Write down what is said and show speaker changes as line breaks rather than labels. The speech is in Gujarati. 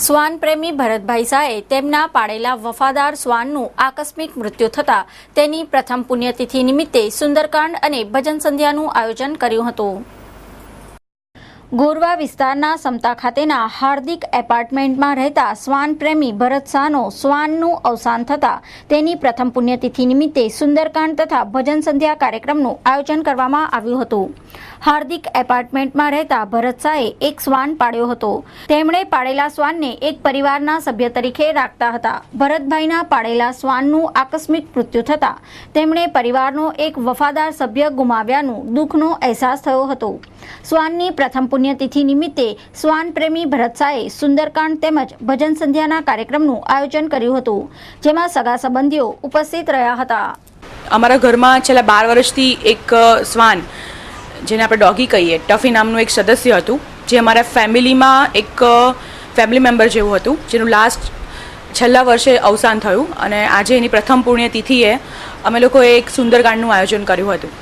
શ્વાન પ્રેમી ભરતભાઈ શાહે તેમના પાળેલા વફાદાર શ્વાનનું આકસ્મિક મૃત્યુ થતાં તેની પ્રથમ પુણ્યતિથિ નિમિત્તે સુંદરકાંડ અને ભજન સંધ્યાનું આયોજન કર્યું હતું। ગોરવા વિસ્તારના સમતા ખાતેના હાર્દિક એપાર્ટમેન્ટમાં રહેતા શ્વાન પ્રેમી ભરત શાહનો શ્વાનનું અવસાન થતાં તેની પ્રથમ પુણ્યતિથિ નિમિત્તે સુંદરકાંડ તથા ભજન સંધ્યા કાર્યક્રમનું આયોજન કરવામાં આવ્યું હતું। હાર્દિક એપાર્ટમેન્ટમાં રહેતા ભરત શાહે એક શ્વાન પાળ્યો હતો। તેમણે પાળેલા શ્વાનને એક પરિવારના સભ્ય તરીકે રાખતા હતા। ભરતભાઈના પાળેલા શ્વાનનું આકસ્મિક મૃત્યુ થતાં તેમણે પરિવારનો એક વફાદાર સભ્ય ગુમાવ્યાનું દુઃખનો અહેસાસ થયો હતો। શ્વાનની પ્રથમ પુણ્યતિથિ નિમિત્તે શ્વાન પ્રેમી ભરત શાહે સુંદરકાંડ તેમજ ભજન સંધ્યાના કાર્યક્રમનું આયોજન કર્યું હતું, જેમાં સગા સંબંધીઓ ઉપસ્થિત રહ્યા હતા।
અમારા ઘરમાં છેલ્લા 12 વર્ષથી એક શ્વાન, જેને આપણે ડોગી કહીએ, ટફી નામનું એક સદસ્ય હતું, જે અમારા ફેમિલીમાં એક ફેમિલી મેમ્બર જેવું હતું, જેનું છેલ્લા વર્ષે અવસાન થયું અને આજે એની પ્રથમ પુણ્યતિથિએ અમે લોકોએ એક સુંદરકાંડનું આયોજન કર્યું હતું।